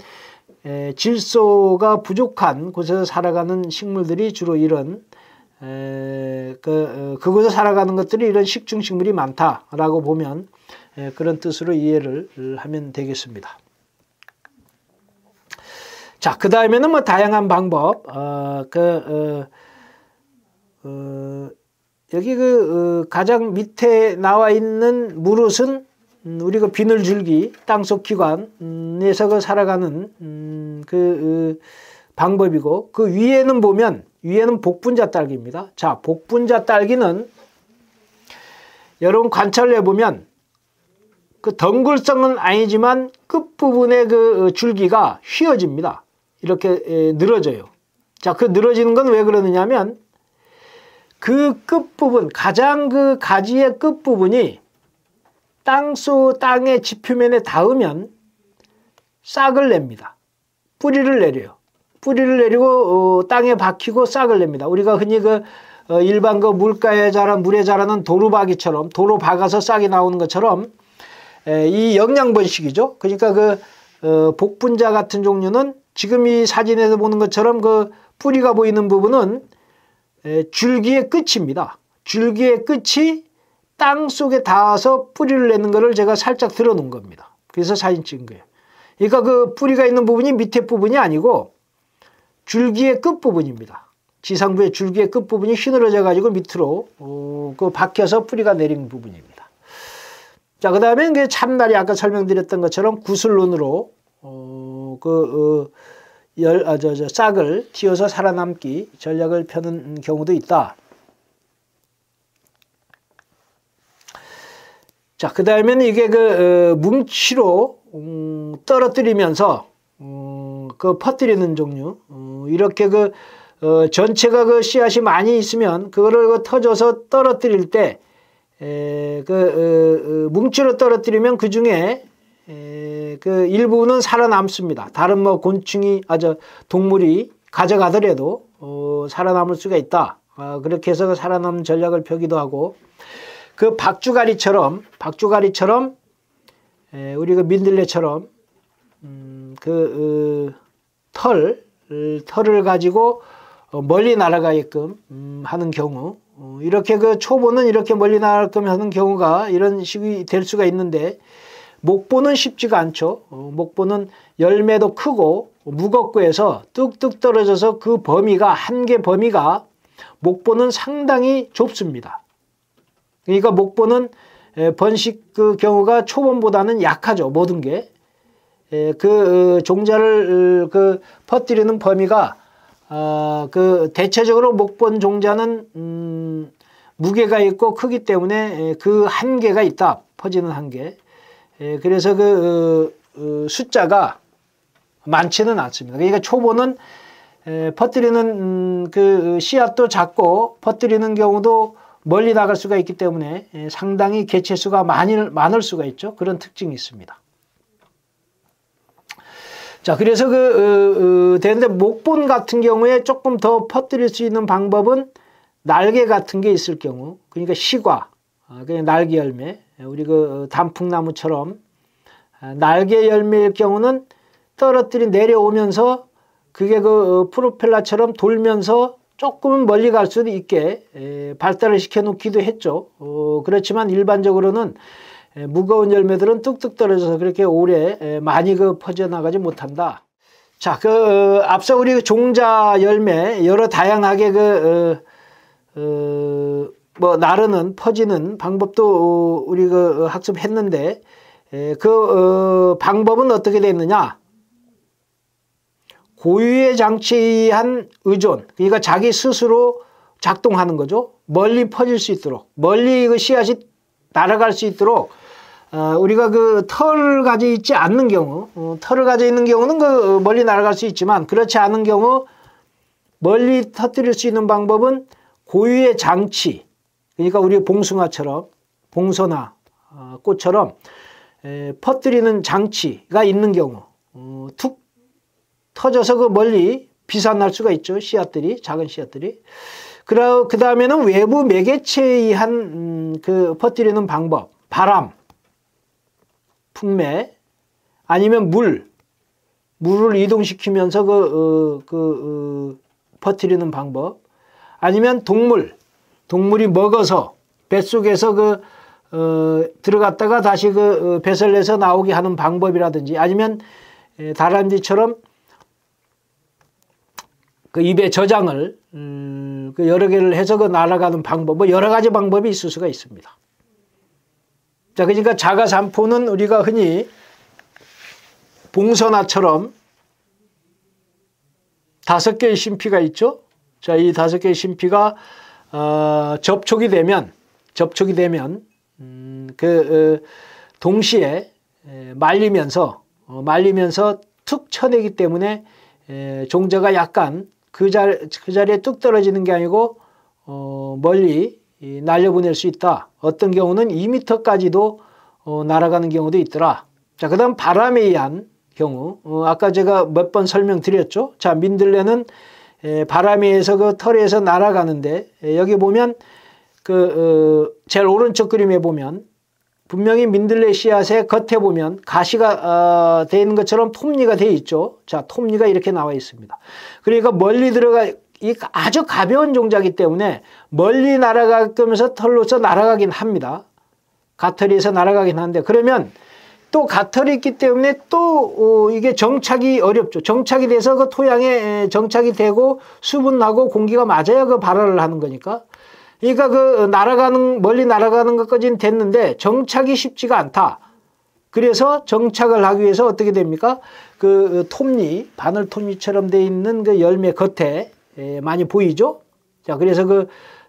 질소가 부족한 곳에서 살아가는 식물들이 주로 이런 그곳에 살아가는 것들이 이런 식충식물이 많다라고 보면 그런 뜻으로 이해를 하면 되겠습니다. 자, 그 다음에는 다양한 방법, 여기 가장 밑에 나와 있는 무릇은 우리 비늘줄기, 땅속 기관에서 살아가는 방법이고, 그 위에는 보면, 위에는 복분자 딸기입니다. 자, 복분자 딸기는 여러분 관찰을 해보면 그 덩굴성은 아니지만 끝부분의 줄기가 휘어집니다. 이렇게 늘어져요. 자, 그 늘어지는 건 왜 그러느냐 하면 그 끝부분, 가장 가지의 끝부분이 땅의 지표면에 닿으면 싹을 냅니다. 뿌리를 내려요. 뿌리를 내리고 땅에 박히고 싹을 냅니다. 우리가 흔히 일반 물가에 자란, 물에 자라는 도루박이처럼 도로 박아서 싹이 나오는 것처럼 이 영양번식이죠. 그러니까 복분자 같은 종류는 지금 이 사진에서 보는 것처럼 뿌리가 보이는 부분은 줄기의 끝입니다. 줄기의 끝이 땅 속에 닿아서 뿌리를 내는 것을 제가 살짝 들어 놓은 겁니다. 그래서 사진 찍은 거예요. 그러니까 뿌리가 있는 부분이 밑에 부분이 아니고 줄기의 끝부분입니다. 지상부의 줄기의 끝부분이 휘늘어져 가지고 밑으로 박혀서 뿌리가 내린 부분입니다. 자, 그 다음에 참날이 아까 설명드렸던 것처럼 구슬눈으로 싹을 틔워서 살아남기 전략을 펴는 경우도 있다. 자, 그 다음에는 이게 뭉치로 떨어뜨리면서 퍼뜨리는 종류. 이렇게 전체가 전체가 많이 있으면 그거를 터져서 떨어뜨릴 때 뭉치로 떨어뜨리면 그 중에 일부는 살아남습니다. 다른 곤충이, 동물이 가져가더라도 살아남을 수가 있다. 그렇게 해서 살아남는 전략을 펴기도 하고, 박주가리처럼 우리 민들레처럼 털을 가지고 멀리 날아가게끔 하는 경우, 이렇게 초보는 이렇게 멀리 날아가게끔 하는 경우가 이런 식이 될 수가 있는데, 목보는 쉽지가 않죠. 목보는 열매도 크고 무겁고 해서 뚝뚝 떨어져서 그 범위가, 한계 범위가 목보는 상당히 좁습니다. 그러니까 목보는 번식 경우가 초본보다는 약하죠. 모든 게. 종자를 퍼뜨리는 범위가 대체적으로 목본 종자는 무게가 있고 크기 때문에 그 한계가 있다. 퍼지는 한계. 그래서 숫자가 많지는 않습니다. 그러니까 초보는 퍼뜨리는 씨앗도 작고 퍼뜨리는 경우도 멀리 나갈 수가 있기 때문에 상당히 개체수가 많을 수가 있죠. 그런 특징이 있습니다. 자, 그래서 되는데 목본 같은 경우에 조금 더 퍼뜨릴 수 있는 방법은 날개 같은 게 있을 경우, 그러니까 시과, 그냥 날개 열매, 우리 그 단풍나무처럼 날개 열매일 경우는 떨어뜨린 내려오면서 그게 그 프로펠러처럼 돌면서 조금은 멀리 갈 수도 있게 발달을 시켜 놓기도 했죠. 그렇지만 일반적으로는 무거운 열매들은 뚝뚝 떨어져서 그렇게 오래 많이 그 퍼져나가지 못한다. 자, 앞서 우리 종자 열매 여러 다양하게 뭐 나르는 퍼지는 방법도 우리 학습했는데 방법은 어떻게 됐느냐? 고유의 장치에 의한 의존, 그러니까 자기 스스로 작동하는 거죠. 멀리 퍼질 수 있도록, 멀리 그 씨앗이 날아갈 수 있도록 우리가 그 털을 가지고 있지 않는 경우, 털을 가지고 있는 경우는 멀리 날아갈 수 있지만 그렇지 않은 경우 멀리 터뜨릴 수 있는 방법은 고유의 장치, 그러니까 우리 봉숭아처럼, 봉선화 꽃처럼 퍼뜨리는 장치가 있는 경우 툭 터져서 그 멀리 비산날 수가 있죠. 씨앗들이, 작은 씨앗들이. 그 다음에는 외부 매개체에 의한 퍼뜨리는 방법, 바람, 풍매, 아니면 물을 이동시키면서 퍼뜨리는 방법, 아니면 동물이 먹어서 뱃속에서 들어갔다가 다시 뱃을 내서 나오게 하는 방법이라든지, 아니면 다람쥐처럼 입에 저장을 여러 개를 해서 날아가는 방법, 뭐 여러 가지 방법이 있을 수가 있습니다. 자, 그러니까 자가산포는 우리가 흔히 봉선화처럼 5개의 심피가 있죠. 자, 이 5개의 심피가 접촉이 되면 동시에 말리면서 툭 쳐내기 때문에 종자가 약간 그 자리에 뚝 떨어지는 게 아니고 멀리 날려보낼 수 있다. 어떤 경우는 2m까지도 날아가는 경우도 있더라. 자, 그 다음 바람에 의한 경우, 아까 제가 몇 번 설명드렸죠. 자, 민들레는 바람에 의해서 털에서 날아가는데, 여기 보면 제일 오른쪽 그림에 보면 분명히 민들레 씨앗의 겉에 보면 가시가 되어 있는 것처럼 톱니가 되어 있죠. 자, 톱니가 이렇게 나와 있습니다. 그러니까 멀리 이 아주 가벼운 종자이기 때문에 멀리 날아가면서 털로서 날아가긴 합니다. 가털이에서 날아가긴 하는데, 그러면 또 가털이 있기 때문에 또 이게 정착이 어렵죠. 정착이 돼서 그 토양에 정착이 되고 수분 나고 공기가 맞아야 발화를 하는 거니까. 그러니까 멀리 날아가는 것까지는 됐는데 정착이 쉽지가 않다. 그래서 정착을 하기 위해서 어떻게 됩니까? 톱니, 바늘 톱니처럼 되어 있는 열매 겉에 많이 보이죠? 자, 그래서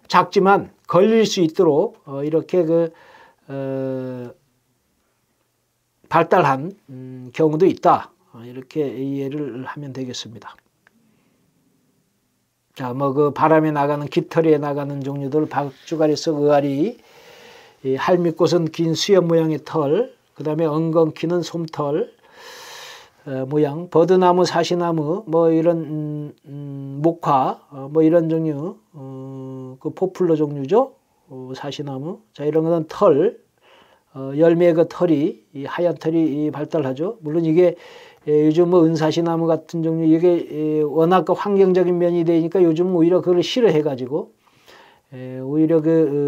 작지만 걸릴 수 있도록 이렇게 발달한 경우도 있다. 이렇게 이해를 하면 되겠습니다. 자, 바람에 나가는, 깃털에 나가는 종류들, 박주가리석, 의아리, 할미꽃은 긴 수염 모양의 털, 그 다음에 엉겅퀴는 솜털 모양, 버드나무, 사시나무, 이런 목화, 이런 종류, 포플러 종류죠. 사시나무. 자, 이런 거는 털, 열매의 털이, 이 하얀 털이 발달하죠. 물론 이게 요즘 은사시나무 같은 종류, 이게 워낙 환경적인 면이 되니까 요즘 오히려 그걸 싫어해가지고, 오히려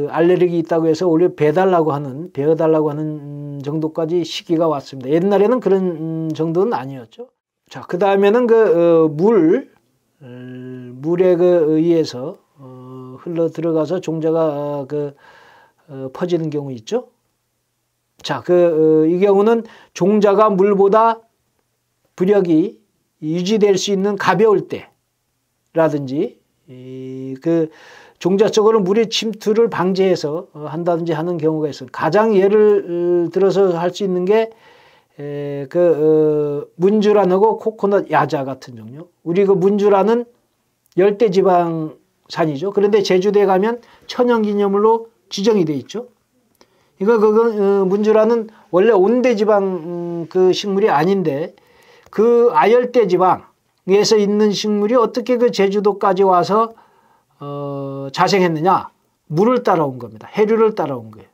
알레르기 있다고 해서 오히려 베어달라고 하는 정도까지 시기가 왔습니다. 옛날에는 그런 정도는 아니었죠. 자, 그 다음에는 물에 의해서 흘러 들어가서 종자가 퍼지는 경우 있죠. 자, 이 경우는 종자가 물보다 부력이 유지될 수 있는 가벼울 때라든지, 종자 쪽으로 물의 침투를 방지해서 한다든지 하는 경우가 있어요. 가장 예를 들어서 할 수 있는 게 문주란하고 코코넛 야자 같은 종류. 우리 문주란은 열대지방산이죠. 그런데 제주도에 가면 천연기념물로 지정이 돼 있죠. 문주란은 원래 온대지방 식물이 아닌데, 아열대 지방에서 있는 식물이 어떻게 제주도까지 와서 자생했느냐? 물을 따라온 겁니다. 해류를 따라온 거예요.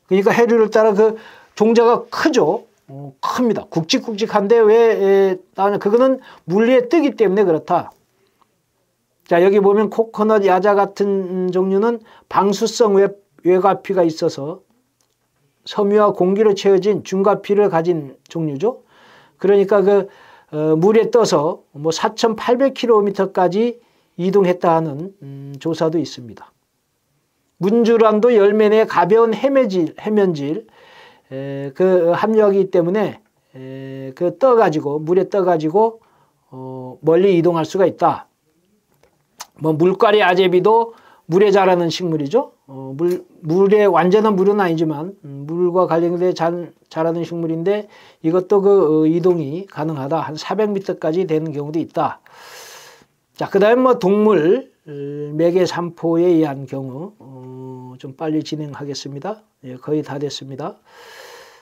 그러니까 해류를 따라 그 종자가 크죠. 큽니다. 굵직굵직한데 왜 나오냐? 그거는 물 위에 뜨기 때문에 그렇다. 자, 여기 보면 코코넛 야자 같은 종류는 방수성 외과피가 있어서 섬유와 공기로 채워진 중과피를 가진 종류죠. 그러니까 그 물에 떠서 뭐 4,800km까지 이동했다 하는 조사도 있습니다. 문주란도 열매 내에 가벼운 해면질 그 함유하기 때문에 그 떠가지고 물에 떠가지고 멀리 이동할 수가 있다. 뭐 물과리 아제비도 물에 자라는 식물이죠. 물에 완전한 물은 아니지만 물과 관련돼 자라는 식물인데 이것도 그 이동이 가능하다. 한 400m까지 되는 경우도 있다. 자, 그다음에 뭐 동물 매개 산포에 의한 경우 좀 빨리 진행하겠습니다. 예, 거의 다 됐습니다.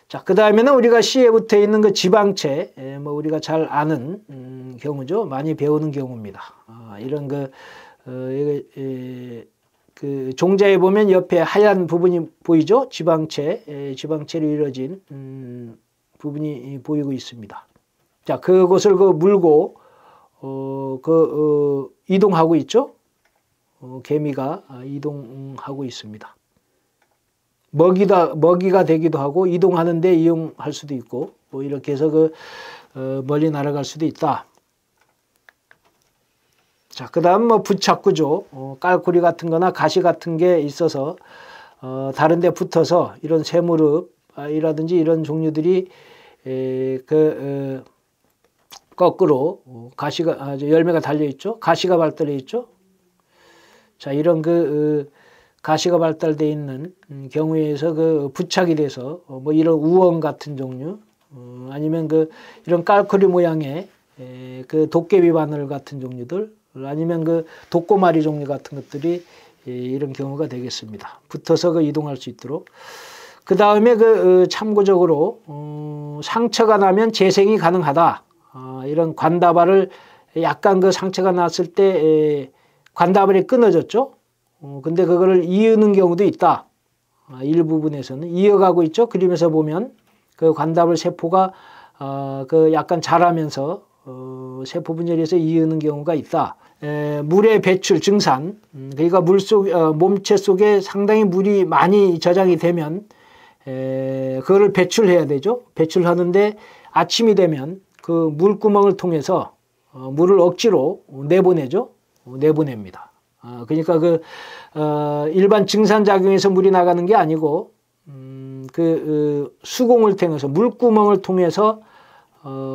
자, 그 다음에는 우리가 C에 붙어 있는 그 지방체, 뭐 우리가 잘 아는 경우죠. 많이 배우는 경우입니다. 이런 그 종자에 보면 옆에 하얀 부분이 보이죠? 지방체로 이루어진 부분이 보이고 있습니다. 자, 그것을 물고 이동하고 있죠? 개미가 이동하고 있습니다. 먹이가 되기도 하고 이동하는데 이용할 수도 있고 뭐 이렇게 해서 멀리 날아갈 수도 있다. 자, 그 다음 뭐 부착구조, 깔코리 같은 거나 가시 같은 게 있어서 다른 데 붙어서 이런 새무릎이라든지 이런 종류들이 거꾸로 열매가 달려 있죠. 가시가 발달해 있죠. 자, 이런 가시가 발달되어 있는 경우에서 부착이 돼서 뭐 이런 우엉 같은 종류, 아니면 이런 깔코리 모양의 도깨비 바늘 같은 종류들, 아니면 독고마리 종류 같은 것들이 이런 경우가 되겠습니다. 붙어서 이동할 수 있도록. 그 다음에 참고적으로 상처가 나면 재생이 가능하다. 이런 관다발을 약간 상처가 났을 때 관다발이 끊어졌죠. 근데 그거를 이으는 경우도 있다. 일부분에서는 이어가고 있죠. 그림에서 보면 그 관다발 세포가 약간 자라면서 세포 분열해서 이으는 경우가 있다. 물의 배출 증산, 그러니까 몸체 속에 상당히 물이 많이 저장이 되면 그거를 배출해야 되죠. 배출하는데 아침이 되면 그 물구멍을 통해서 물을 억지로 내보냅니다. 그러니까 일반 증산작용에서 물이 나가는 게 아니고 수공을 통해서 물구멍을 통해서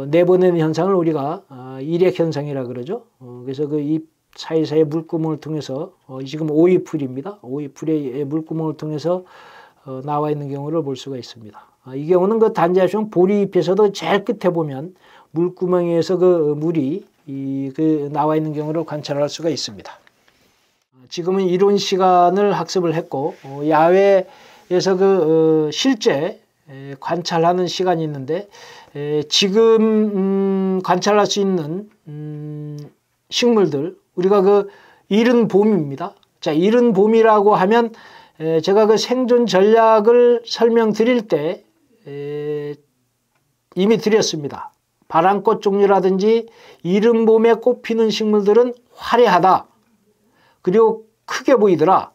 내보내는 현상을 우리가 일액현상이라 그러죠. 그래서 입 사이사이 물구멍을 통해서 지금 오이풀입니다. 오이풀의 물구멍을 통해서 나와 있는 경우를 볼 수가 있습니다. 이 경우는 단자형 보리잎에서도 제일 끝에 보면 물구멍에서 물이 나와 있는 경우를 관찰할 수가 있습니다. 지금은 이론 시간을 학습을 했고 야외에서 실제 관찰하는 시간이 있는데 지금 관찰할 수 있는 식물들 우리가 이른 봄입니다. 자, 이른 봄이라고 하면 제가 생존 전략을 설명드릴 때 이미 드렸습니다. 바람꽃 종류라든지 이른 봄에 꽃 피는 식물들은 화려하다. 그리고 크게 보이더라.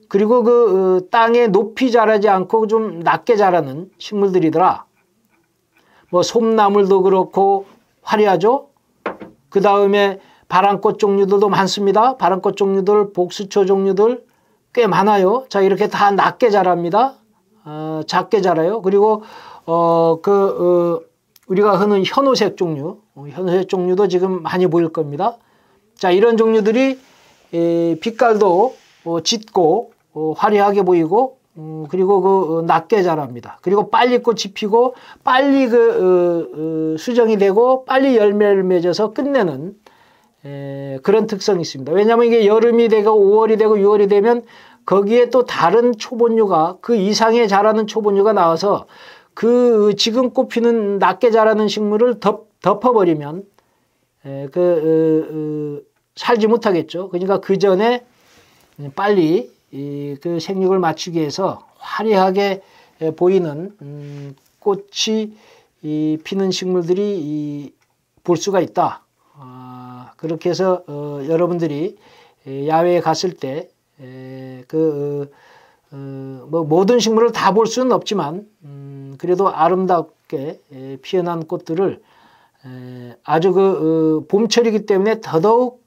그리고 땅에 높이 자라지 않고 좀 낮게 자라는 식물들이더라. 뭐 솜나물도 그렇고 화려하죠. 그 다음에 바람꽃 종류들도 많습니다. 바람꽃 종류들, 복수초 종류들 꽤 많아요. 자, 이렇게 다 낮게 자랍니다. 작게 자라요. 그리고 우리가 흔한 현오색 종류도 지금 많이 보일 겁니다. 자, 이런 종류들이 빛깔도 짙고 화려하게 보이고 그리고 낮게 자랍니다. 그리고 빨리 꽃이 피고 빨리 수정이 되고 빨리 열매를 맺어서 끝내는 그런 특성이 있습니다. 왜냐하면 이게 여름이 되고 5월이 되고 6월이 되면 거기에 또 다른 초본류가 그 이상의 자라는 초본류가 나와서 지금 꽃 피는 낮게 자라는 식물을 덮어버리면 살지 못하겠죠. 그러니까 그 전에 빨리 그 생육을 맞추기 위해서 화려하게 보이는 꽃이 피는 식물들이 볼 수가 있다. 그렇게 해서 여러분들이 야외에 갔을 때 뭐 모든 식물을 다 볼 수는 없지만 그래도 아름답게 피어난 꽃들을 아주 봄철이기 때문에 더더욱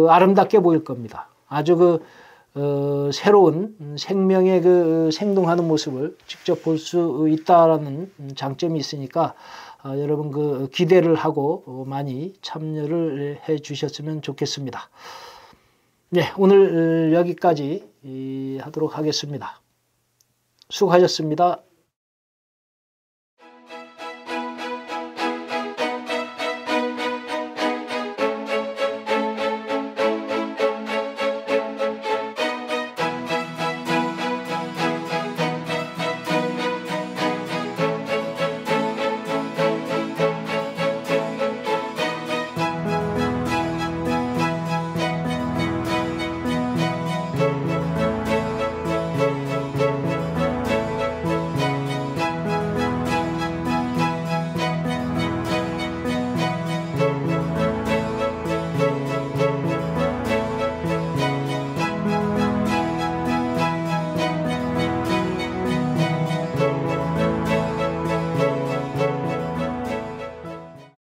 아름답게 보일 겁니다. 아주 새로운 생명의 생동하는 모습을 직접 볼 수 있다라는 장점이 있으니까 여러분 기대를 하고 많이 참여를 해 주셨으면 좋겠습니다. 네, 오늘 여기까지 하도록 하겠습니다. 수고하셨습니다.